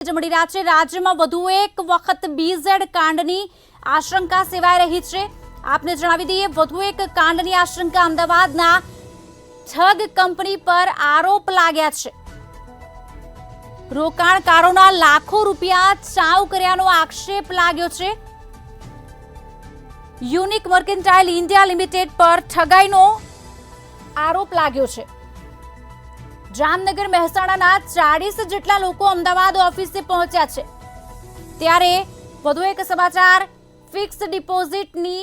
મળી રહ્યા છે। રાજ્યમાં વધુ એક વખત બીઝેડ કાંડની આશંકા સેવાઈ રહી છે। આપને જણાવી દઈએ, વધુ એક કાંડની આશંકા અમદાવાદના ઠગ કંપની પર આરોપ લાગ્યા છે। રોકાણકારોના લાખો રૂપિયા ચાઉ કર્યાનો આક્ષેપ લાગ્યો છે। યુનિક મર્કેન્ટાઇલ ઇન્ડિયા લિમિટેડ પર ઠગાઈનો આરોપ લાગ્યો છે। જામનગર મહેસાણાના 40 જેટલા લોકો અમદાવાદ ઓફિસે પહોંચ્યા છે। ત્યારે વધુ એક સમાચાર, ફિક્સ ડિપોઝિટની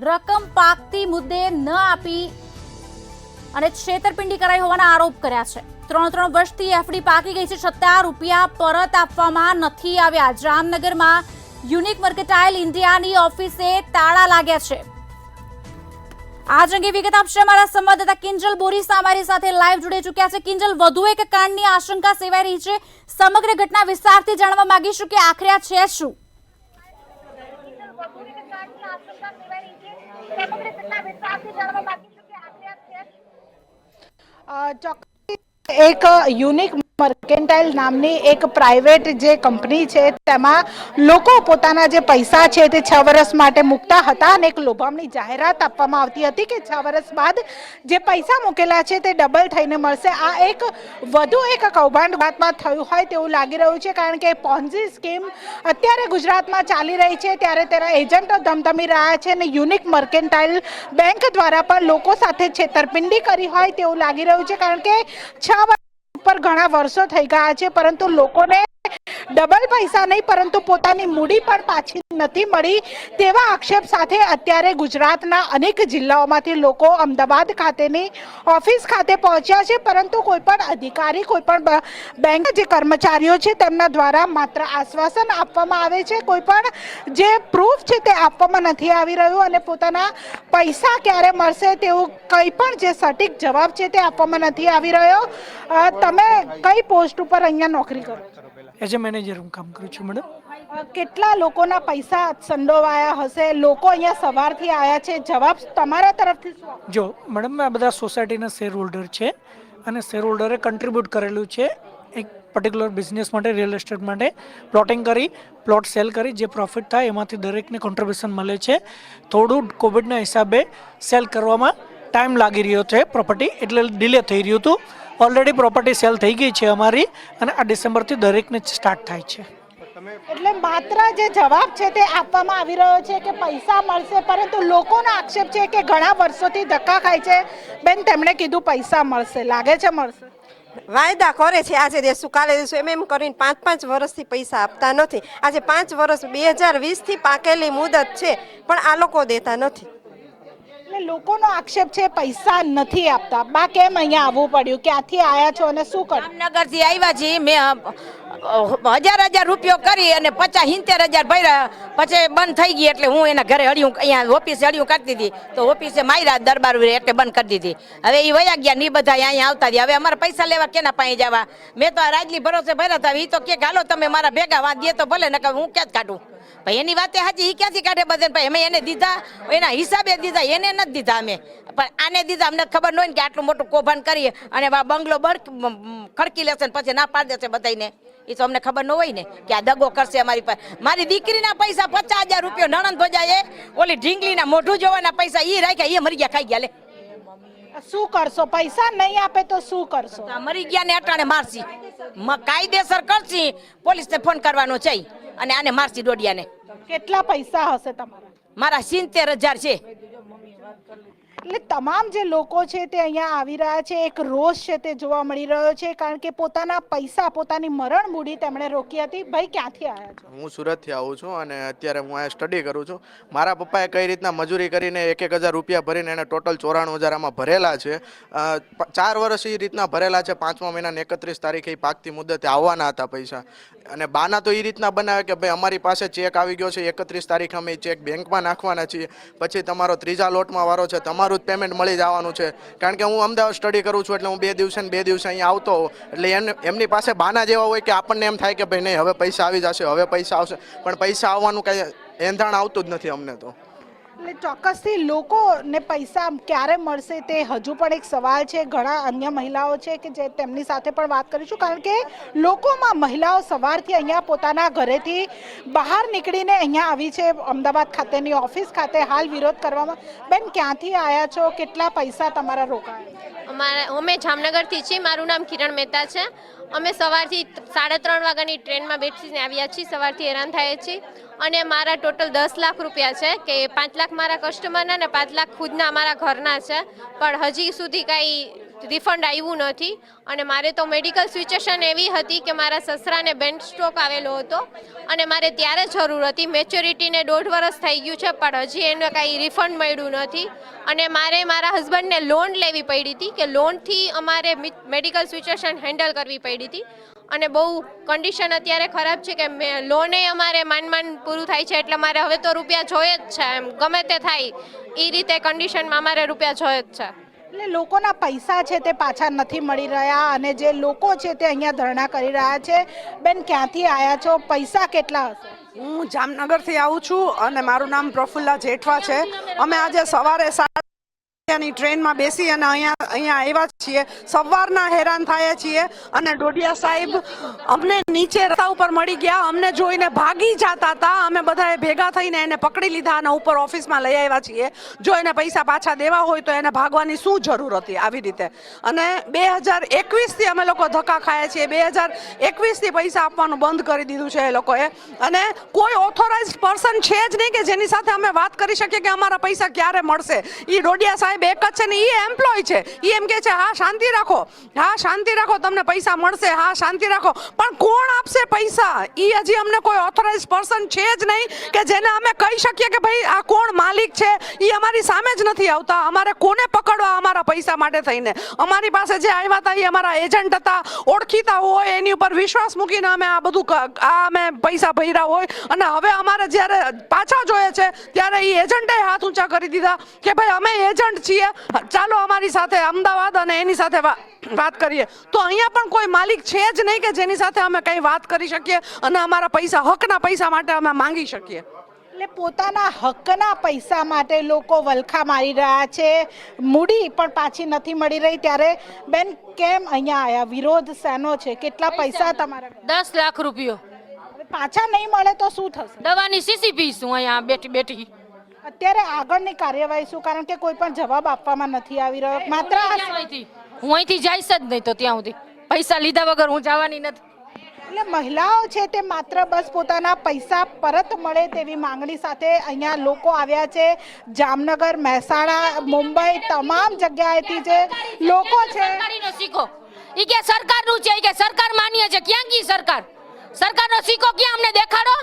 રકમ પાકતી મુદ્દે ન આપી અને છેતરપિંડી કરાઈ હોવાના આરોપ કર્યા છે। 3 વર્ષથી એફડી પાકી ગઈ છે, છતાં રૂપિયા પરત આપવામાં નથી આવ્યા। જામનગરમાં યુનિક મર્કેન્ટાઇલ ઇન્ડિયાની ઓફિસે તાળા લાગ્યા છે। આજ અંગે વિગત આપશે અમારા સંવાદદાતા કિંજલ બોરીસા અમારી સાથે લાઈવ જોડાઈ ચૂક્યા છે। કિંજલ, વધુ એક કાંડની આશંકા સેવાઈ રહી છે, સમગ્ર ઘટના વિસ્તારથી જાણવા માંગીશું કે આખરે આ છે શું? એક યુનિક મર્કેન્ટાઇલ નામની એક પ્રાઇવેટ જે કંપની છે, તેમાં લોકો પોતાના જે પૈસા છે તે 6 વર્ષ માટે મૂકતા હતા અને એક લોભામણી જાહેરાત આપવામાં આવતી હતી કે 6 વર્ષ બાદ જે પૈસા મૂકેલા છે તે ડબલ થઈને મળશે। આ એક વધુ એક કૌભાંડ બાદમાં થયું હોય તેવું લાગી રહ્યું છે, કારણ કે પોન્ઝી સ્કીમ અત્યારે ગુજરાતમાં ચાલી રહી છે, ત્યારે તેના એજન્ટો ધમધમી રહ્યા છે અને યુનિક મર્કેન્ટાઇલ બેંક દ્વારા પણ લોકો સાથે છેતરપિંડી કરી હોય તેવું લાગી રહ્યું છે, કારણ કે 6 વર્ષ પર ઘણા વર્ષો થઈ ગયા છે, પરંતુ લોકોને ડબલ પૈસા નહીં પરંતુ પોતાની મૂડી પણ પાછી નથી મળી તેવા આક્ષેપ સાથે અત્યારે ગુજરાતના અનેક જિલ્લાઓમાંથી લોકો અમદાવાદ ખાતેની ઓફિસ ખાતે પહોંચ્યા છે, પરંતુ કોઈ પણ અધિકારી, કોઈ પણ બેંક જે કર્મચારીઓ છે તેમના દ્વારા માત્ર આશ્વાસન આપવામાં આવે છે, કોઈ પણ જે પ્રૂફ છે તે આપવામાં નથી આવી રહ્યું અને પોતાના પૈસા ક્યારે મળશે તેવું કંઈ પણ જે સટીક જવાબ છે તે આપવામાં નથી આવી રહ્યો। તમે કઈ પોસ્ટ ઉપર અહીંયા નોકરી કરો છો? એઝ અ મેનેજર હું કામ કરું છું મેડમ। કેટલા લોકોના પૈસા સંડોવાયા હશે? લોકો અહીંયા સવારથી આવ્યા છે, જવાબ તમારા તરફથી શું? જો મેડમ, આ બધા સોસાયટીના શેર હોલ્ડર છે અને શેર હોલ્ડરે કન્ટ્રીબ્યુટ કરેલું છે એક પર્ટિક્યુલર બિઝનેસ માટે, રિયલ એસ્ટેટ માટે પ્લોટિંગ કરી, પ્લોટ સેલ કરી જે પ્રોફિટ થાય એમાંથી દરેકને કોન્ટ્રીબ્યુશન મળે છે। થોડું કોવિડના હિસાબે સેલ કરવામાં ટાઈમ લાગી રહ્યો છે પ્રોપર્ટી, એટલે ડિલે થઈ રહ્યું હતું। ઓલરેડી પ્રોપર્ટી સેલ થઈ ગઈ છે અમારી અને આ ડિસેમ્બરથી દરેકને સ્ટાર્ટ થાય છે। એટલે માત્ર જે જવાબ છે તે આપવામાં આવી રહ્યો છે કે પૈસા મળશે, પરંતુ લોકોનો આક્ષેપ છે કે ઘણા વર્ષોથી ધક્કા ખાય છે। બેન, તેમણે કીધું પૈસા મળશે, લાગે છે મળશે? વાયદા કરે છે, આજે દેશું કાલે દેશું એમ કરીને 5-5 વર્ષથી પૈસા આપતા નથી। આજે 5 વર્ષ 2020થી પાકેલી મુદત છે, પણ આ લોકો દેતા નથી। એટલે લોકોનો આક્ષેપ છે પૈસા નથી આપતા। બા, કેમ અહીંયા આવવું પડ્યું? ક્યાંથી આવ્યા છો અને શું કરો? જામનગરથી આવ્યા છીએ। મેં 1000 રૂપિયો કરી અને 50-70 ભર્યા, પછી બંધ થઈ ગઈ એટલે હું એના ઘરે હળિયું, અહીંયા ઓફિસે હળિયું કરતી હતી તો ઓફિસે માર્યા દરબાર એટલે બંધ કરી દીધી। હવે એ વયા ગયા ની બધા અહીંયા આવતા રહ્યા। હવે અમારે પૈસા લેવા કેના પાસે જવા? મેં તો આ રાજલી ભરોસે ભર્યા હતા, એ તો કે હાલો તમે મારા ભેગા વાત દે તો ભલે, નકર હું ક્યાં જ કાઢું? ભાઈ એની વાતે હાજી, એ ક્યાંથી કાઢે બધે? ભાઈ અમે એને દીધા, એના હિસાબે દીધા, એને નથી દીધા અમે, પણ આને દીધા। અમને ખબર ન હોય ને કે આટલું મોટું કૌભાંડ કરીએ અને બંગલો ખડકી લેશે ને પછી ના પાડી દેશે બધાને, એ તો અમને ખબર ન હોય ને કે આ દગો કરશે અમારી પાસે। મારી દીકરીના પૈસા 50,000 રૂપિયો નણંદ ભજાએ, ઓલી ઢીંગલીના મોઢું જોવાના પૈસા એ રાખ્યા, એ મરી ગયા, ખાઈ ગયા। લે શું કરશો? પૈસા નહીં આપે તો શું કરશો? મરી ગયા ને અટાણે મારસી, કાયદેસર કરશી, પોલીસને ફોન કરવાનો છે અને આને મારસી દોડિયાને। કેટલા પૈસા હશે તમારા? મારા 70,000 છે। એટલે તમામ જે લોકો છે તે અહીંયા આવી રહ્યા છે, એક રોષ છે તે જોવા મળી રહ્યો છે, કારણ કે પોતાના પૈસા, પોતાની મરણ મૂડી તેમણે રોકી હતી। ભાઈ, ક્યાંથી આવ્યા છો? હું સુરતથી આવું છું અને અત્યારે હું અહીંયા સ્ટડી કરું છું। મારા પપ્પાએ કઈ રીતના મજૂરી કરીને 1,000 રૂપિયા ભરીને એને ટોટલ 94,000 આમાં ભરેલા છે। 4 વર્ષ એ રીતના ભરેલા છે। 5મા મહિનાની 31 તારીખે પાકતી મુદતે આવવાના હતા પૈસા, અને બાના તો એ રીતના બનાવે કે ભાઈ અમારી પાસે ચેક આવી ગયો છે, 31 તારીખે અમે ચેક બેંકમાં નાખવાના છીએ, પછી તમારો 3જા લોટમાં વારો છે, તમારું જ પેમેન્ટ મળી જવાનું છે। કારણ કે હું અમદાવાદ સ્ટડી કરું છું એટલે હું 2 દિવસે ને 2 દિવસે અહીંયા આવતો હોઉં, એટલે એમની પાસે બાના જેવા હોય કે આપણને એમ થાય કે ભાઈ નહીં હવે પૈસા આવી જશે, હવે પૈસા આવશે, પણ પૈસા આવવાનું કાંઈ એંધાણ આવતું જ નથી અમને તો। એટલે ચોક્કસથી લોકોને પૈસા ક્યારે મળશે તે હજુ પણ એક સવાલ છે. ઘણા અન્ય મહિલાઓ છે કે જે તેમની સાથે પણ વાત કરીશું, કારણ કે લોકોમાં મહિલાઓ સવારથી અહીંયા પોતાના ઘરેથી બહાર નીકળીને અહીંયા આવી છે અમદાવાદ ખાતેની ઓફિસ ખાતે હાલ વિરોધ કરવામાં. બેન, ક્યાંથી આવ્યા છો? કેટલા પૈસા તમારા રોકાયા? અમે જામનગરથી છીએ. મારું નામ કિરણ મહેતા છે. અમે સવારથી 3:30 વાગ્યાની ટ્રેનમાં બેસીને આવ્યા છીએ. સવારથી હેરાન થયા છીએ અને મારા ટોટલ 10 લાખ રૂપિયા છે કે 5 લાખ મારા કસ્ટમરના ને 5 લાખ ખુદના અમારા ઘરના છે, પણ હજી સુધી કાંઈ રિફંડ આવ્યું નથી. અને મારે તો મેડિકલ સિચ્યુએશન એવી હતી કે મારા સસરાને બેન્ડ સ્ટ્રોક આવેલો હતો અને મારે ત્યારે જરૂર હતી. મેચ્યોરિટીને 1.5 વર્ષ થઈ ગયું છે, પણ હજી એને કાંઈ રિફંડ મળ્યું નથી. અને મારે મારા હસબન્ડને લોન લેવી પડી હતી કે લોનથી અમારે મેડિકલ સિચ્યુએશન હેન્ડલ કરવી પડી હતી. અને બહુ કન્ડિશન અત્યારે ખરાબ છે કે લોને અમારે માંડ પૂરું થાય છે, એટલે મારે હવે તો રૂપિયા જોઈએ જ છે. એમ ગમે તે થાય એ રીતે કન્ડિશનમાં અમારે રૂપિયા જોઈએ જ છે. એટલે લોકોના પૈસા છે તે પાછા નથી મળી રહ્યા અને જે લોકો છે તે અહીંયા ધરણા કરી રહ્યા છે. બેન, ક્યાંથી આવ્યા છો? પૈસા કેટલા હશે? હું જામનગરથી આવું છું અને મારું નામ પ્રફુલ્લા જેઠવા છે. અમે આજે સવારે 7 ટ્રેનમાં બેસી અને અહીંયા આવ્યા છીએ. સવારના હેરાન થયા છીએ અને ડોડિયા સાહેબ અમને નીચે રસ્તા ઉપર મળી ગયા. અમને જોઈને ભાગી જતા હતા. અમે બધાએ ભેગા થઈને એને પકડી લીધા અને ઉપર ઓફિસમાં લઈ આવ્યા છીએ. જો એને પૈસા પાછા દેવા હોય તો એને ભાગવાની શું જરૂર હતી આવી રીતે? અને 2021થી અમે લોકો ધક્કા ખાયા છીએ. 2021થી પૈસા આપવાનું બંધ કરી દીધું છે એ લોકોએ. અને કોઈ ઓથોરાઇઝડ પર્સન છે જ નહીં કે જેની સાથે અમે વાત કરી શકીએ કે અમારા પૈસા ક્યારે મળશે. એ ડોડિયા સાહેબ એક જ છે ને એ એમ્પ્લોય છે. એ એમ કે છે હા શાંતિ રાખો, હા શાંતિ રાખો, તમને પૈસા મળશે, હા શાંતિ રાખો. પણ કોણ આપશે પૈસા? એ હજી અમને કોઈ ઓથોરાઇઝ પર્સન છે જ નહીં કે જેને અમે કહી શકીએ કે ભાઈ આ કોણ માલિક છે. એ અમારી સામે જ નથી આવતા. અમારે કોને પકડવા અમારા પૈસા માટે થઈને? અમારી પાસે જે આવ્યા હતા એ અમારા એજન્ટ હતા, ઓળખીતા હોય, એની ઉપર વિશ્વાસ મૂકીને અમે આ બધું અમે પૈસા ભર્યા હોય. અને હવે અમારે જ્યારે પાછા જોઈએ છે ત્યારે એ એજન્ટે હાથ ઊંચા કરી દીધા કે ભાઈ અમે એજન્ટ છીએ, ચાલો અમારી સાથે અમદાવાદ અને એની સાથે વાત કરીએ. તો અહીંયા પણ કોઈ માલિક છે જ નહીં કે જેની સાથે અમે કંઈ વાત કરી શકીએ અને અમારા પૈસા, હકના પૈસા માટે અમે માંગી શકીએ. એટલે પોતાના હકના પૈસા માટે લોકો વલખા મારી રહ્યા છે. મૂડી પણ પાછી નથી મળી રહી. ત્યારે બેન, કેમ અહીંયા આવ્યા? વિરોધ શેનો છે? કેટલા પૈસા તમારા? 10 લાખ રૂપિયો. પાછા નહીં મળે તો શું થશે? દવાની સીસી પીસ હું અહીંયા બેઠી. અત્યારે આગળની કાર્યવાહી શું? કારણ કે કોઈ પણ જવાબ આપવામાં નથી આવી રહ્યો. માત્ર હું અહીંથી જઈશ જ નહીં તો ત્યાં સુધી પૈસા લીધા વગર હું જવાની નથી. એટલે મહિલાઓ છે તે માત્ર બસ પોતાના પૈસા પરત મળે તેવી માંગણી સાથે અહીંયા લોકો આવ્યા છે. જામનગર, મહેસાણા, મુંબઈ, તમામ જગ્યાએથી જે લોકો છે. શીખો ઈ કે સરકારનું છે, કે સરકાર માન્ય છે. ક્યાં ગઈ સરકાર? સરકારનો સિક્કો ક્યાં અમને દેખાડો?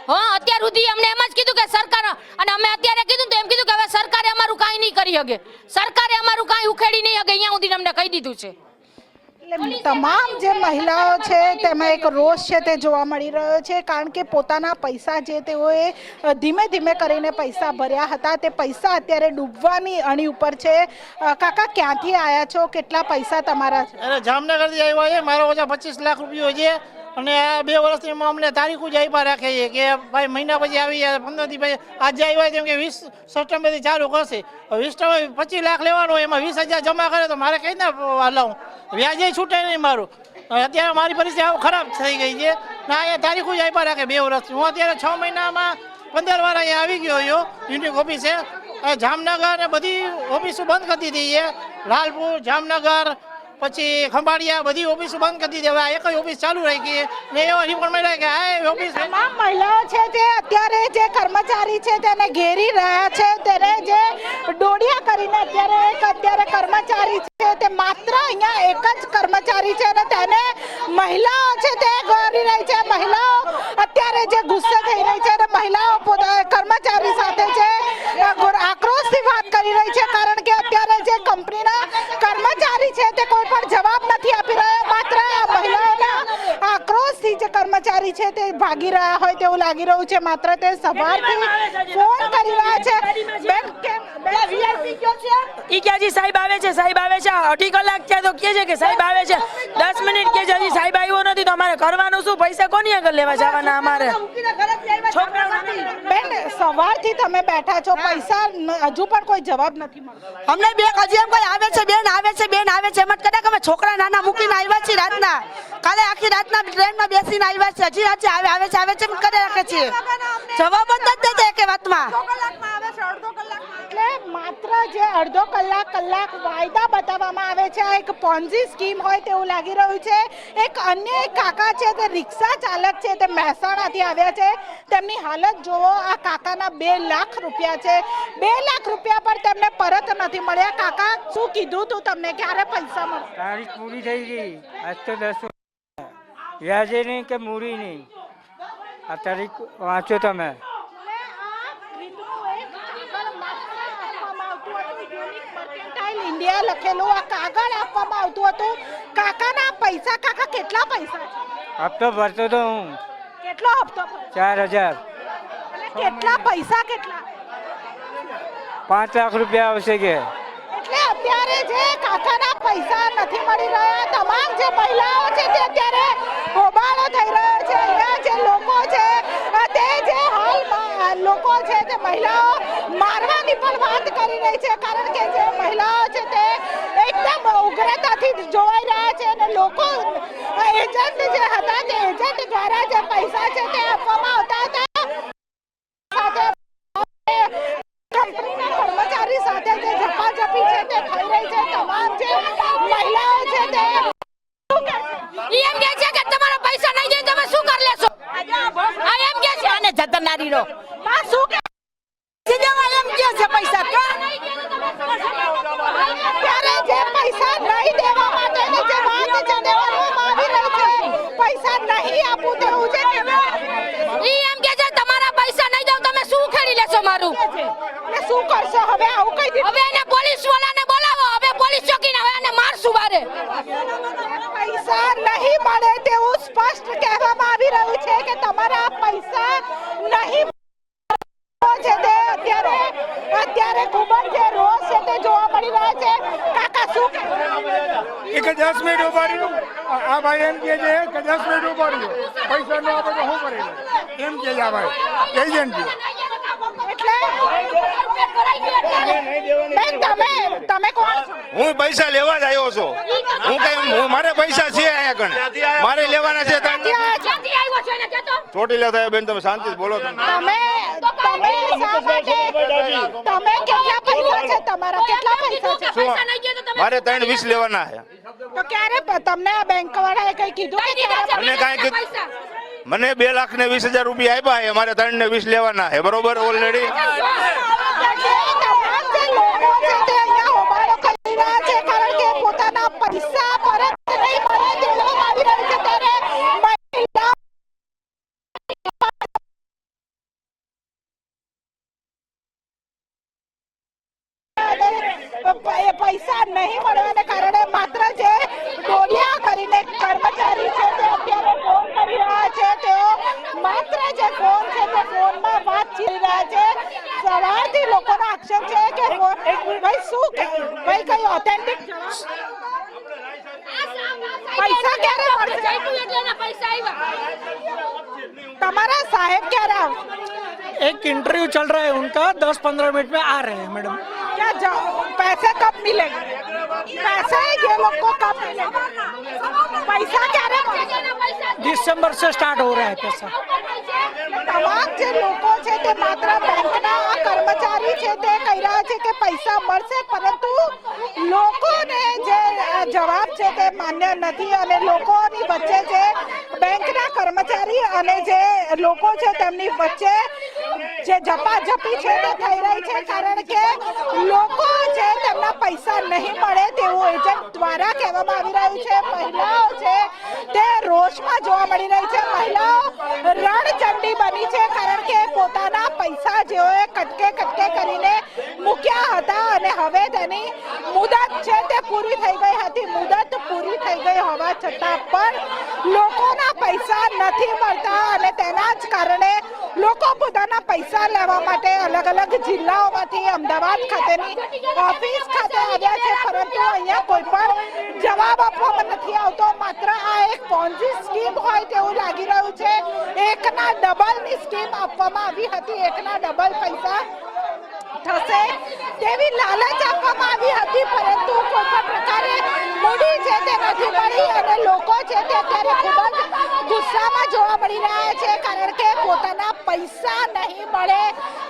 હા, અત્યાર સુધી અમને એમ જ કીધું કે સરકાર, અને અમે અત્યારે કીધું તો એમ કીધું કે હવે સરકારે અમારું કાંઈ નહીં કરી શકે, સરકારે અમારું કાંઈ ઉખેડી નહીં શકે. અહીંયા સુધી અમને કહી દીધું છે. એટલે તમામ જે મહિલાઓ છે તેમાં એક રોષ છે તે જોવા મળી રહ્યો છે. કારણ કે પોતાના પૈસા જે તેઓએ ધીમે ધીમે કરીને પૈસા ભર્યા હતા તે પૈસા અત્યારે ડૂબવાની અણી ઉપર છે. કાકા, ક્યાંથી આવ્યા છો? કેટલા પૈસા તમારા છે? અરે જામનગરથી આવ્યા છે. મારો ઓછા 25 લાખ રૂપિયો છે અને આ 2 વર્ષથી અમને તારીખો જ આપ્યા રાખે છે કે ભાઈ મહિના પછી આવી 15 દી પછી આજે આવ્યા તેમ કે 20 સપ્ટેમ્બરથી ચાલુ કરશે. 25 લાખ લેવાનો, એમાં 20,000 જમા કરે તો મારે કઈ ના હલાવું? વ્યાજે છૂટે નહીં મારું. અત્યારે મારી પરિસ્થિતિ આવું ખરાબ થઈ ગઈ છે ને અહીંયા તારીખો જ આપ્યા રાખે 2 વર્ષથી. હું અત્યારે 6 મહિનામાં 15 વાર અહીંયા આવી ગયો યુનિક ઓફિસે. જામનગર ને બધી ઓફિસો બંધ કરી દીધી છે. લાલપુર, જામનગર, પછી ખંભાળિયા, બધી ઓફિસો બંધ કરી દીધી. હવે આ એક જ ઓફિસ ચાલુ રહી ગઈ ને એવા રિપોર્ટ મળ્યા કે આ ઓફિસ. તમામ મહિલાઓ છે તે અત્યારે જે કર્મચારી છે તેને ઘેરી રહ્યા છે. તેને જે ડોડિયા કરીને અત્યારે કર્મચારી છે તે માત્ર અહીંયા એક જ કર્મચારી છે અને તેને મહિલાઓ છે તે ઘેરી રહી છે. મહિલાઓ અત્યારે જે ગુસ્સે થઈ રહી છે અને મહિલાઓ કર્મચારી સાથે છે આક્રોશથી વાત કરી રહી છે. કારણ કે અત્યારે જે કંપનીના કર્મચારી છે તે કોઈ પણ જવાબ નથી આપી રહ્યા. માત્ર મહિલાઓના આક્રોશથી જે કર્મચારી છે તે ભાગી રહ્યા હોય તેવું લાગી રહ્યું છે. માત્ર તે સવારથી ફોન કરી રહ્યા છે. બેન ઈ ક્યાંથી સાહેબ આવે છે? સાહેબ આવે છે 2.5 કલાક થયા તો કહે છે કે સાહેબ આવે છે. 10 મિનિટ કે હજી સાહેબ આવ્યો નથી તો અમારે કરવાનું શું? પૈસા કોની આગળ લેવા જવાના અમારે? બેન સવારથી તમે બેઠા છો, પૈસા હજુ પણ કોઈ જવાબ નથી મળતો. અમને બે હજી એમ કોઈ આવે છે, બેન આવે છે, બેન આવે છે એમ જ કદાચ અમે છોકરા નાના મૂકીને આવ્યા છીએ રાતના. કાલે આખી રાતના ટ્રેનમાં બેસીને આવ્યા છે. હજી આજે આવે છે એમ કરી રાખે છે. જવાબ જ નથી દેતા એક વાતમાં. એટલે માત્ર જે અડધો કલાક વાયદા બતાવવામાં આવે છે. આ એક પોન્ઝી સ્કીમ હોય તેવું લાગી રહ્યું છે. એક અન્ય એક કાકા છે તે રિક્ષા ચાલક છે, તે મહેસાણાથી આવ્યા છે. તેમની હાલત જોવો. આ કાકાના 2 લાખ રૂપિયા છે. 2 લાખ રૂપિયા પણ તેમને પરત નથી મળ્યા. કાકા શું કીધું તું તમને? ક્યારે પૈસા મળશે? તારીખ પૂરી થઈ ગઈ. આજ તો 10 વ્યાજે નહીં કે મૂડી નહીં. આ તારીખ વાંચો તમે. ઇન્ડિયા લખેલું આ કાગળ આપવામાં આવતું હતું. કાકાના પૈસા, કાકા કેટલા પૈસા છે? હપ્તો ભરતો તો હું. કેટલો હપ્તો? 4000. કેટલા પૈસા? કેટલા? 5 લાખ રૂપિયા આવશે કે. એટલે અત્યારે જે કાકાના પૈસા નથી મળી રહ્યા, તમામ જે મહિલાઓ છે તે અત્યારે હોબાળો થઈ રહ્યો છે. અહીંયા જે લોકો છે તે જે હાલ લોકો છે તે મહિલાઓ મારવાની પણ વાત કરી રહી છે. કારણ કે જે મહિલાઓ છે તે એકદમ ઉગ્રતાથી જોવાઈ રહ્યા છે અને લોકો એજન્ટ જે હતા તે એજન્ટ દ્વારા જે પૈસા છે તે આપવામાં આવતા હતા. કંપનીના કર્મચારી સાથે જે ઝપાઝપી છે તે થઈ રહી છે. તમામ જે મહિલાઓ છે તે ઈ એમ કહે છે કે તમારા પૈસા નહીં દે તમે શું કરી લેશો? આ એમ કહે છે અને જતનારી રો આ શું કે એમ કે છે પૈસા ત્યારે જે પૈસા નહીં દેવા માટેની જે વાત છે તે કરવામાં આવી રહી છે. પૈસા નહીં આપું તેવું છે. ઈ એમ કહે છે તમારા પૈસા નહીં દઉં તમે શું ખેડી લેશો મારું? એટલે શું કરશો હવે? આવું કઈ દીધું? હવે એને પોલીસ વાળાને બોલાવો. હવે પોલીસ ચોકીને હવે એને મારશું બારે. પૈસા નહીં મળે તેવું સ્પષ્ટ કહેવામાં આવી રહ્યું છે કે તમારા પૈસા નહીં છે તે અત્યારે ખૂબ જ જે રોષ છે તે જોવા મળી રહ્યા છે. કાકા શું કહે? એક 10 મિનિટ ઉભા રહ્યો. આ ભાઈ એમ કહે છે કે 10 મિનિટ ઉભા રહ્યો. પૈસા નો આપે તો શું કરે એમ કે આ ભાઈ એજન્ટ છે. તમે કોણ છો? હું પૈસા લેવા જ આવ્યો છું. મારે પૈસા છે અહીંયા કણે મારે લેવાના છે. ક્યાંથી આવ્યો છો એને કહેતો? ચોટીલા થાય બેન, તમે શાંતિથી બોલો. તમે શા માટે? તમે કેટલા પૈસા છે તમારા? કેટલા પૈસા છે? મારે 3.20 લેવાના છે. તો ક્યારે તમને આ બેંક વાળાએ કઈ કીધું કે ક્યારે? મને કાંઈ કીધું? મને 2,20,000 રૂપિયા આપ્યા છે. મારે 3.20 લેવાના છે. બરોબર ઓલરેડી. કારણ કે પોતાના પૈસા પરત નહીં મળે તે લોકો આવી રહ્યું છે. ત્યારે પૈસા નહીં મળવાને કારણે માત્ર જે ડોલિયા કરીને કર્મચારી છે તે અત્યારે ફોન કરી રહ્યા છે. તેઓ માત્ર જે ફોન છે તે ફોનમાં વાત કરી રહ્યા છે. સવારથી લોકોનો આક્ષેપ છે કે ભાઈ શું ભાઈ કઈ ઓથેન્ટિક પૈસા ક્યારે મળશે? પૈસા આવ્યા. તમારા સાહેબ ક્યારે આવશે? एक इंटरव्यू चल रहा है उनका, 10-15 मिनट में आ रहे हैं मैडम. क्या पैसे कब मिलेंगे? पैसे ये लोग को कब मिलेगा? पैसा क्યારે મળશે? दिसंबर से स्टार्ट हो रहा है पैसा. તમામ જે લોકો છે તે માત્ર બેંકના કર્મચારી છે તે કહી રહ્યા છે કે પૈસા મળશે, પરંતુ લોકોને જે જવાબ છે તે માન્ય નથી અને લોકોની વચ્ચે જે બેંકના કર્મચારી અને જે લોકો છે તેમની વચ્ચે જે ઝપાઝપી છે તે થઈ રહી છે. કારણ કે લોકો છે તેમના પૈસા નહીં મળે તેવું એજન્ટ દ્વારા કહેવામાં આવી રહ્યું છે. મહિલાઓ છે તે રોષમાં જોવા મળી રહી છે. મહિલાઓ રણચંડી બની છે કારણ કે પોતાના પૈસા જેઓએ કટકે કરીને મૂક્યા હતા અને હવે તેની મુદત છે તે પૂરી થઈ ગઈ હતી. મુદત પૂરી થઈ ગઈ હોવા છતાં પણ લોકોના પૈસા નથી મળતા અને તેના જ કારણે લોકો પોતાના પૈસા લેવા માટે અલગ અલગ જિલ્લાઓમાંથી અમદાવાદ ખાતેની ઓફિસ ખાતે આવ્યા છે, પરંતુ અહીંયા કોઈ પણ જવાબ આપવામાં નથી આવતો. માત્ર આ એક પોન્જી સ્કીમ હોય તેવું લાગી રહ્યું છે. એકના ડબલની સ્કીમ આપવામાં આવી હતી, એકના ડબલ પૈસા થશે તેવી લાલચ આપવામાં આવી હતી, પરંતુ કોઈ પણ પ્રકારે મૂડી છે તે નથી મળી અને લોકો છે તે અત્યારે ખૂબ જ ગુસ્સામાં જોવા મળી રહ્યા છે, કારણ કે પોતાના પૈસા નહીં મળે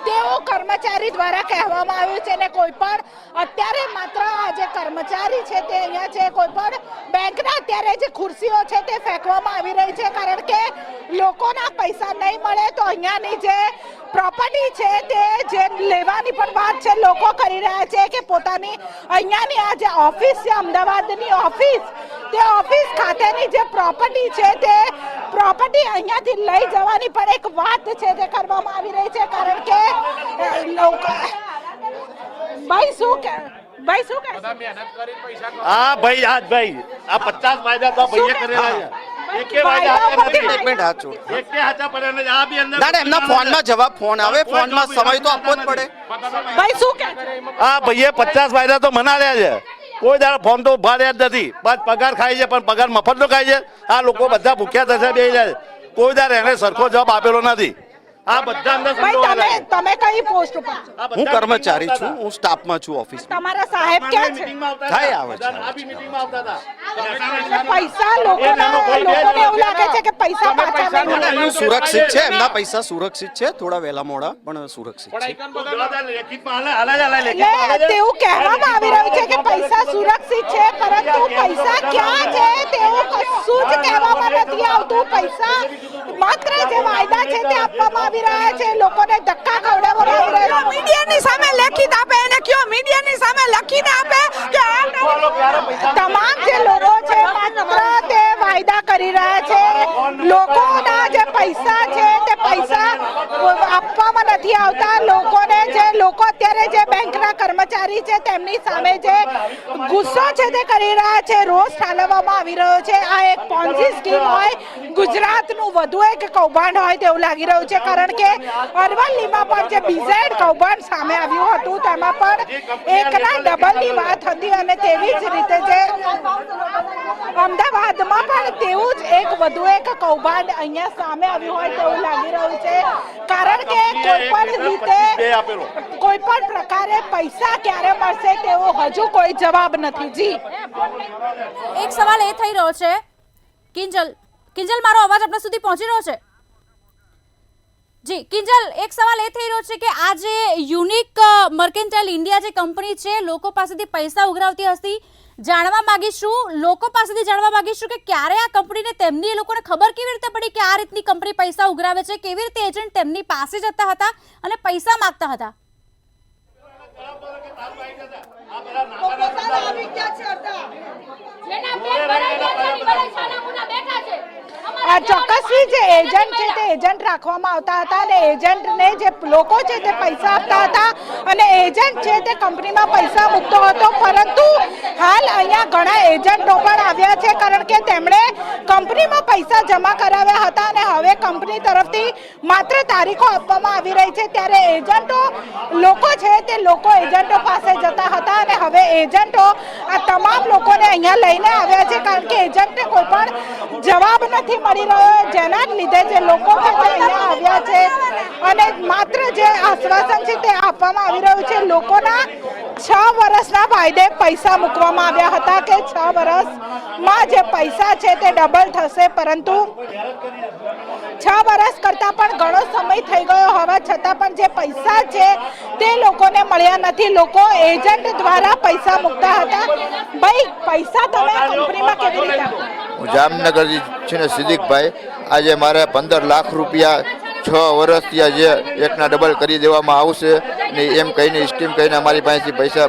તેવું કર્મચારી દ્વારા કહેવામાં આવ્યું છે. અને કોઈ પણ અત્યારે માત્ર આ જે કર્મચારી છે તે અહીંયા છે, કોઈ પણ બેંકના અત્યારે જે ખુરશીઓ છે તે ફેંકવામાં આવી રહી છે, કારણ કે લોકોના પૈસા નહીં મળે તો અહીંયાની જે પ્રોપર્ટી છે તે જે લેવાની પણ વાત છે લોકો કરી રહ્યા છે કે પોતાની અહીંયાની આ જે ઓફિસ છે અમદાવાદની ઓફિસ, તે ઓફિસ ખાતેની જે પ્રોપર્ટી છે તે પ્રોપર્ટી અહીંયાથી લઈ જવાની પણ એક વાત છે તે કરવામાં આવી રહી છે, કારણ કે લોકો ભાઈ શું કે હા ભાઈ આજ ભાઈ આ 50 વાયદા તો ભાઈએ કરેલા છે. એકે વાયદા એક મિનિટ હાથ છોડ. એકે હાથા પડે ને આ બી અંદર ના ના, એમના ફોનમાં જવાબ ફોન આવે, ફોનમાં સમય તો આપવો જ પડે. ભાઈ શું કે આ ભાઈએ 50 વાયદા તો મનાવ્યા છે, કોઈ દાડો ફોન તો ઉભાડ્યા જ નથી. બસ પગાર ખાય છે, પણ પગાર મફતનો ખાય છે. આ લોકો બધા ભૂખ્યા થશે બે જાય, કોઈ દાડો એને સરખો જવાબ આપેલો નથી. આ બધા અંદર ભાઈ તમે કઈ પોસ્ટ ઉપર છો? હું કર્મચારી છું, હું સ્ટાફમાં છું ઓફિસમાં. તમારા સાહેબ ક્યાં છે? થાય આવે છે. આ બી મીટિંગમાં આવતા અને પૈસા લોકોને એવું લાગે છે કે પૈસા પાછા નહીં મળે. એમનું સુરક્ષિત છે, એમના પૈસા સુરક્ષિત છે, થોડા વહેલા મોડા પણ સુરક્ષિત છે. એટલે તેવું કહેવામાં આવી રહ્યું છે કે પૈસા સુરક્ષિત છે, પરંતુ પૈસા ક્યાં છે તેવું કશું જ કહેવામાં નથી આવતું. પૈસા માત્ર જે વાયદા છે તે આપવામાં આવી રહ્યા છે, લોકોને ધક્કા ખવડાવવામાં આવી રહ્યા છે. મીડિયાની સામે લેખિત આપે, એને કયો મીડિયાની સામે લખીને આપે કે તમામ જે લોકો છે માત્ર તે વાયદા કરી રહ્યા છે. લોકોના જે પૈસા છે તે પૈસા આપવામાં નથી આવતા. લોકો અત્યારે જે બેંકના કર્મચારી છે તેમની સામે જે ગુસ્સો છે તે કરી રહ્યા છે, રોષ ઠાલવવામાં આવી રહ્યો છે. આ એક પોન્જી સ્કીમ હોય, ગુજરાતનું વધુ એક કૌભાંડ હોય તેવું લાગી રહ્યું છે, કારણ કે અરવલ્લીમાં પણ જે બીઝેડ કૌભાંડ સામે આવ્યું હતું તેમાં પણ એકના ડબલની વાત હતી અને તેવી જ રીતે જે અમદાવાદમાં પણ તેવું જ એક વધુ એક કૌભાંડ અહીંયા સામે આવ્યું હોય તેવું લાગી રહ્યું છે, કારણ કે કોઈ પણ રીતે કોઈ પણ પ્રકારે પૈસા ક્યારે મળશે તેવો હજુ કોઈ જવાબ નથી. જી એક સવાલ એ થઈ રહ્યો છે, કિંજલ મારો અવાજ આપણા સુધી પહોંચી રહ્યો છે? જી કિંજલ, એક સવાલ એ થઈ રહ્યો છે કે આ જે યુનિક મર્કેન્ટાઇલ ઇન્ડિયા જે કંપની છે લોકો પાસેથી પૈસા ઉઘરાવતી હતી, જાણવા માંગીશું કે ક્યારે આ કંપનીને તેમની એ લોકોને ખબર કેવી રીતે પડી કે આ રીતની કંપની પૈસા ઉઘરાવે છે, કેવી રીતે એજન્ટ તેમની પાસે જતા હતા અને પૈસા માંગતા હતા? આ ચોક્કસથી જે એજન્ટ છે તે એજન્ટ રાખવામાં આવતા હતા અને એજન્ટને જે લોકો છે તે પૈસા આપતા હતા અને એજન્ટ છે તે કંપનીમાં પૈસા મૂકતો હતો, પરંતુ હાલ અહીંયા ઘણા એજન્ટો પણ આવ્યા છે, કારણ કે તેમણે કંપનીમાં પૈસા જમા કરાવ્યા હતા અને હવે કંપની તરફથી માત્ર તારીખો આપવામાં આવી રહી છે. ત્યારે એજન્ટો લોકો છે તે લોકો એજન્ટો પાસે જતા હતા અને હવે એજન્ટો આ તમામ લોકોને અહીંયા લઈને આવ્યા છે, કારણ કે એજન્ટને કોઈ પણ જવાબ નથી મળી રહ્યો, જેના લીધે જે લોકો છે તે અહીંયા આવ્યા છે અને માત્ર જે આશ્વાસન છે તે આપવામાં આવી રહ્યું છે. લોકોના 6 વર્ષના વાયદે પૈસા મૂકવામાં આવ્યા હતા કે 6 વર્ષમાં જે પૈસા છે તે ડબલ થશે, પરંતુ 6 વર્ષ કરતાં પણ ઘણો સમય થઈ ગયો હોવા છતાં પણ જે પૈસા છે તે લોકોને મળ્યા નથી. લોકો એજન્ટ દ્વારા પૈસા મૂકતા હતા. ભાઈ પૈસા તમે આ કંપનીમાં કેવી રીતે આપો? હું જામનગરથી છે ને સિદ્દીકભાઈ, આજે મારે 15 લાખ રૂપિયા 6 વર્ષથી આજે એકના ડબલ કરી દેવામાં આવશે ને એમ કહીને સ્કીમ કહીને અમારી પાસેથી પૈસા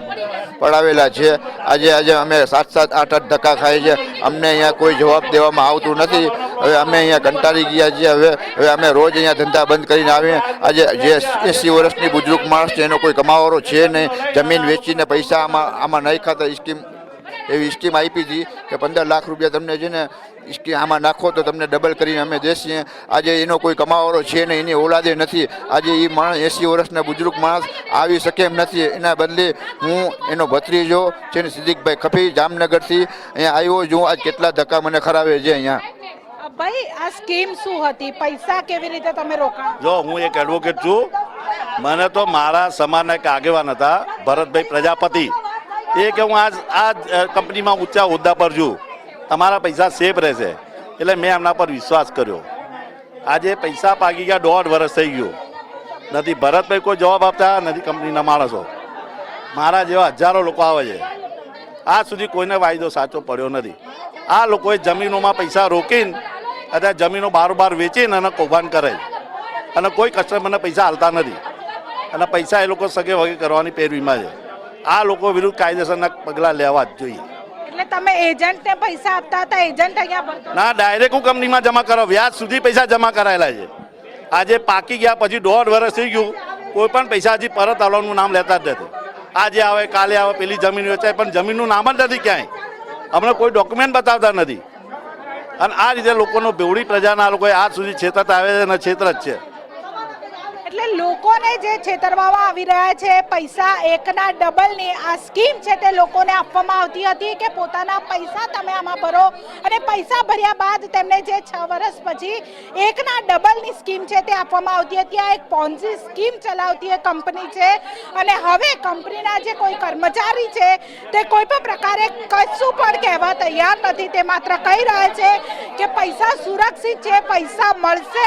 પડાવેલા છે. આજે અમે 7-7, 8-8 ધક્કા ખાઈએ છીએ, અમને અહીંયા કોઈ જવાબ દેવામાં આવતું નથી. હવે અમે અહીંયા કંટાળી ગયા છીએ. હવે અમે રોજ અહીંયા ધંધા બંધ કરીને આવીએ. આજે જે 80 વર્ષની બુજુર્ગ માણસ છે એનો કોઈ કમાવાળો છે નહીં, જમીન વેચીને પૈસા આમાં નહીં ખાતા સ્કીમ એવી સ્કીમ આપી હતી કે 15 લાખ રૂપિયા તમને છે ને સ્કીમ આમાં નાખો તો તમને ડબલ કરીને અમે દેશીએ. આજે એનો કોઈ કમાવાળો છે ને એની ઓલાદે નથી. આજે એ માણસ 80 વર્ષના બુજુર્ગ માણસ આવી શકે એમ નથી. એના બદલે હું એનો ભત્રીજો છે ને સિદ્દીકભાઈ ખફી જામનગરથી અહીંયા આવ્યો છું. આજ કેટલા ધક્કા મને ખરાવે છે અહીંયા. ભાઈ આ સ્કીમ શું હતી? પૈસા કેવી રીતે તમે રોકાણ? જો હું એક એડવોકેટ છું. મને તો મારા સમાજના એક આગેવાન હતા ભરતભાઈ પ્રજાપતિ, એ કે હું આ કંપનીમાં ઊંચા હોદ્દા પર છું, તમારા પૈસા સેફ રહેશે, એટલે મેં એમના પર વિશ્વાસ કર્યો. આજે પૈસા પાકી ગયા, 1.5 વર્ષ થઈ ગયું, નથી ભરતભાઈ કોઈ જવાબ આપતા, નથી કંપનીના માણસો. મારા જેવા હજારો લોકો આવે છે, આજ સુધી કોઈને વાયદો સાચો પડ્યો નથી. આ લોકોએ જમીનોમાં પૈસા રોકીને અત્યારે જમીનો બારોબાર વેચીને અને કૌભાંડ કરે અને કોઈ કસ્ટમરને પૈસા હાલતા નથી અને પૈસા એ લોકો સગે વગે કરવાની પેરવીમાં છે. આ લોકો વિરુદ્ધ કાયદેસરના પગલાં લેવા જ જોઈએ. એટલે તમે એજન્ટને પૈસા આપતા હતા, એજન્ટ અહીંયા ભરતો? ના, ડાયરેક્ટ હું કંપનીમાં જમા કરો, વ્યાજ સુધી પૈસા જમા કરાયેલા છે. આજે પાકી ગયા પછી 1.5 વર્ષ થઈ ગયું, કોઈ પણ પૈસા હજી પરત આવવાનું નામ લેતા જ નથી. આજે આવે કાલે આવે, પેલી જમીન વેચાય પણ જમીનનું નામ જ નથી ક્યાંય, અમને કોઈ ડોક્યુમેન્ટ બતાવતા નથી. અને આ રીતે લોકોનો બેવડી પ્રજાના લોકોએ આજ સુધી છેતરતા આવે છે અને છેતર જ છે. એટલે લોકોને જે છેતરવામાં આવી રહ્યા છે, પૈસા એકના ડબલની આ સ્કીમ છે તે લોકોને આપવામાં આવતી હતી કે પોતાના પૈસા તમે આમાં ભરો અને પૈસા ભર્યા બાદ તેમને જે 6 વર્ષ પછી એકના ડબલની સ્કીમ છે તે આપવામાં આવતી હતી. આ એક પોન્ઝી સ્કીમ ચલાવતી એક કંપની છે અને હવે કંપનીના જે કોઈ કર્મચારી છે તે કોઈ પણ પ્રકારે કશું પણ કહેવા તૈયાર નથી. તે માત્ર કહી રહ્યા છે કે પૈસા સુરક્ષિત છે, પૈસા મળશે,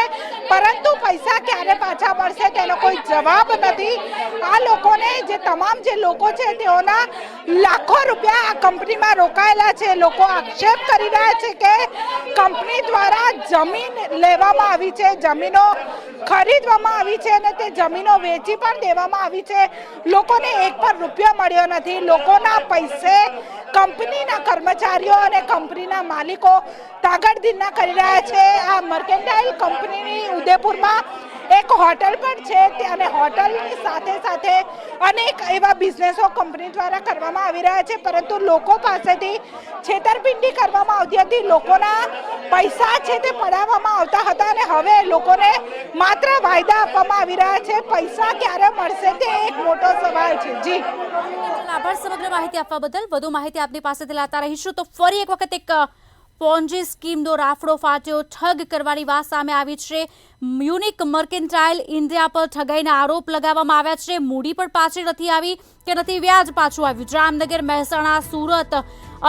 પરંતુ પૈસા ક્યારે પાછા મળશે તેનો કોઈ જવાબ નથી. આ લોકોને જે તમામ જે લોકો છે તેઓના લાખો રૂપિયા આ કંપનીમાં રોકાયેલા છે. લોકો આક્ષેપ કરી રહ્યા છે કે કંપની દ્વારા જમીન લેવામાં આવી છે, જમીનો ખરીદવામાં આવી છે અને તે જમીનો વેચી પણ દેવામાં આવી છે. લોકોને એક પણ રૂપિયો મળ્યો નથી. લોકોના પૈસે કંપનીના કર્મચારીઓ અને કંપનીના માલિકો તાગડધીના કરી રહ્યા છે. આ મર્કેન્ટાઇલ કંપનીની ઉદયપુરમાં એક હોટલ પણ છે અને હોટલની સાથે સાથે અનેક એવા બિઝનેસો કંપની દ્વારા કરવામાં આવી રહ્યા છે, પરંતુ લોકો પાસેથી છેતરપિંડી કરવામાં આવતી હતી. લોકોના પૈસા છે તે પડાવવામાં આવતા હતા અને હવે લોકોને માત્ર વાયદા આપવામાં આવી રહ્યા છે. પૈસા ક્યારે મળશે તે એક મોટો સવાલ છે. જી આભાર સમગ્ર માહિતી આપવા બદલ. વધુ માહિતી આપની પાસેથી લાતા રહીશું. તો ફરી એક વખત એક પોન્જી સ્કીમનો રાફડો ફાટ્યો, ઠગ કરવાની વાત સામે આવી છે. યુનિક મર્કેન્ટાઇલ ઇન્ડિયા પર ઠગાઈના આરોપ લગાવવામાં આવ્યા છે. મૂડી પણ પાછી નથી આવી કે નથી વ્યાજ પાછું આવ્યું. જામનગર, મહેસાણા, સુરત,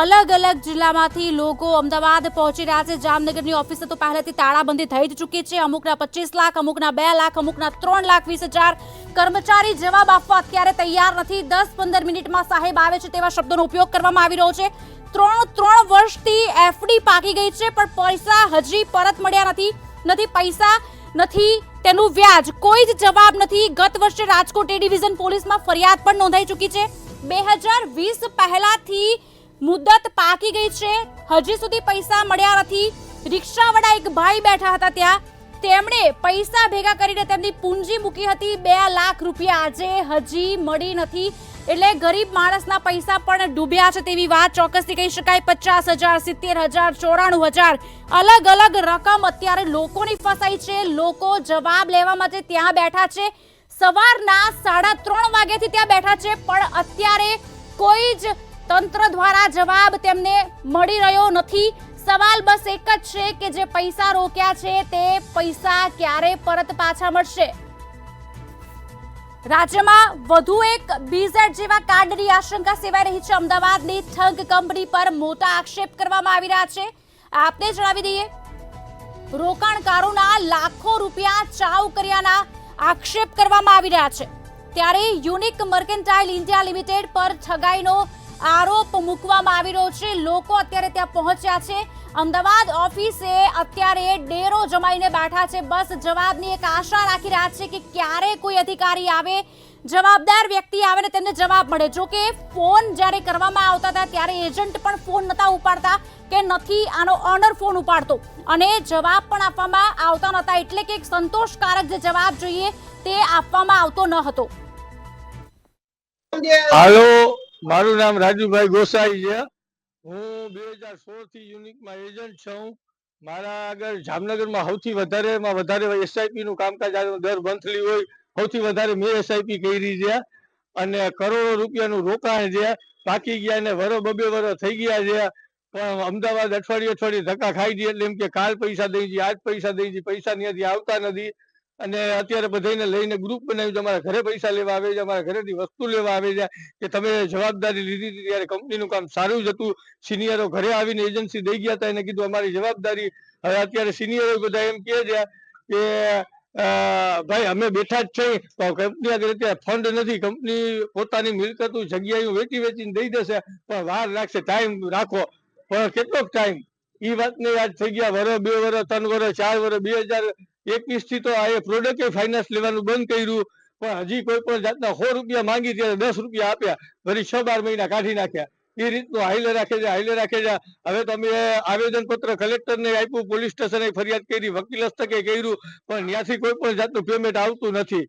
અલગ અલગ જિલ્લામાંથી લોકો અમદાવાદ પહોંચી રહ્યા છે. જામનગરની ઓફિસે તો પહેલેથી તાળાબંધી થઈ જ ચૂકી છે. અમુકના 25 લાખ, અમુકના 2 લાખ, અમુકના 3,20,000. કર્મચારી જવાબ આપવા અત્યારે તૈયાર નથી. 10-15 મિનિટમાં સાહેબ આવે છે તેવા શબ્દોનો ઉપયોગ કરવામાં આવી રહ્યો છે. 3 વર્ષથી એફડી પાકી ગઈ છે પણ પૈસા હજી પરત મળ્યા નથી પૈસા, નથી તેનું વ્યાજ, કોઈ જ જવાબ નથી. ગત વર્ષે રાજકોટ એ ડિવિઝન પોલીસમાં ફરિયાદ પણ નોંધાઈ ચૂકી છે. 2020 પહેલાથી મુદત પાકી ગઈ છે, હજી સુધી પૈસા મળ્યા નથી. રિક્ષાવાળા એક ભાઈ બેઠા હતા ત્યાં, તેમણે પૈસા ભેગા કરીને તેમની પૂંજી મૂકી હતી 2 લાખ રૂપિયા, આજે હજી મળી નથી. એટલે ગરીબ માણસના પૈસા પણ ડૂબ્યા છે તેવી વાત ચોક્કસથી કહી શકાય. 50,000, 70,000, 94,000 અલગ અલગ રકમ અત્યારે લોકોની ફસાઈ છે. લોકો જવાબ લેવા માટે ત્યાં બેઠા છે. સવારના 3:30 વાગ્યાથી ત્યાં બેઠા છે પણ અત્યારે કોઈ જ તંત્ર દ્વારા જવાબ તેમને મળી રહ્યો નથી. સવાલ બસ એક જ છે કે જે પૈસા રોક્યા છે તે પૈસા ક્યારે પરત પાછા મળશે. રાજ્યમાં વધુ એક બીઝેડ જેવા કાંડની આશંકા સેવાઈ રહી છે. અમદાવાદની ઠગ કંપની પર મોટા આક્ષેપ કરવામાં આવી રહ્યા છે. આપને જણાવી દઈએ, રોકાણકારોના લાખો રૂપિયા ચાઉ કર્યાના આક્ષેપ કરવામાં આવી રહ્યા છે. ત્યારે યુનિક મર્કેન્ટાઇલ ઇન્ડિયા લિમિટેડ પર ઠગાઈનો આરોપ મૂકવામાં આવી રહ્યો છે. લોકો અત્યારે ત્યાં પહોંચ્યા છે. અમદાવાદ ઓફિસે અત્યારે ડેરો જમાઈને બેઠા છે. બસ જવાબની એક આશા રાખી રહ્યા છે કે ક્યારે કોઈ અધિકારી આવે, જવાબદાર વ્યક્તિ આવે ને તેમને જવાબ મળે. જો કે ફોન જ્યારે કરવામાં આવતા હતા ત્યારે એજન્ટ પણ ફોન નતા ઉપાડતા કે નથી આનો ઓનર ફોન ઉપાડતો અને જવાબ પણ આપવામાં આવતા નહોતા. એટલે કે એક સંતોષકારક જે જવાબ જોઈએ તે આપવામાં આવતો ન હતો. હાલો, મારું નામ રાજુભાઈ ગોસાઈ છે. હું 2016 થી યુનિકમાં એજન્ટ છું. મારા આગળ જામનગરમાં સૌથી વધારે એસઆઈપી નું કામકાજ દર મંથલી હોય. સૌથી વધારે મેં એસઆઈપી કરી છે અને કરોડો રૂપિયાનું રોકાણ છે. બાકી ગયા ને વરો બબે વરો થઈ ગયા છે, પણ અમદાવાદ અઠવાડિયે ધક્કા ખાઈ દઈએ એટલે એમ કે કાલ પૈસા દઈ દઈએ, આજ પૈસા દઈ દઈએ, પૈસા ત્યાંથી આવતા નથી. અને અત્યારે બધાને લઈને ગ્રુપ બનાવ્યું છે, અમારા ઘરે પૈસા લેવા આવે છે, અમારા ઘરેથી વસ્તુ લેવા આવે છે કે તમે જવાબદારી લીધી હતી ત્યારે કંપનીનું કામ સારું જ હતું. સિનિયરો ઘરે આવીને એજન્સી દઈ ગયા હતા, એને કીધું અમારી જવાબદારી. હવે અત્યારે સિનિયરો બધા એમ કહે છે કે ભાઈ અમે બેઠા જ છીએ, કંપની આગળ અત્યારે ફંડ નથી, કંપની પોતાની મિલકતું જગ્યાએ વેચીને દઈ દેશે, પણ વાર લાગશે, ટાઈમ રાખો. પણ કેટલોક ટાઈમ એ વાતને યાદ થઈ ગયા વરો 2 વરો 3 વરો 4 વરો 2021 થી તો આ પ્રોડક્ટ ફાઇનાન્સ લેવાનું બંધ કર્યું, પણ હજી કોઈ પણ જાતના 100 રૂપિયા માંગી ત્યારે 10 રૂપિયા આપ્યા, વળી 6-12 મહિના કાઢી નાખ્યા. એ રીતનું હાઈલે રાખે છે. હવે તમે આવેદન પત્ર કલેક્ટરને આપ્યું, પોલીસ સ્ટેશને ફરિયાદ કરી, વકીલ હસ્તકે કર્યું, પણ ત્યાંથી કોઈ પણ જાતનું પેમેન્ટ આવતું નથી.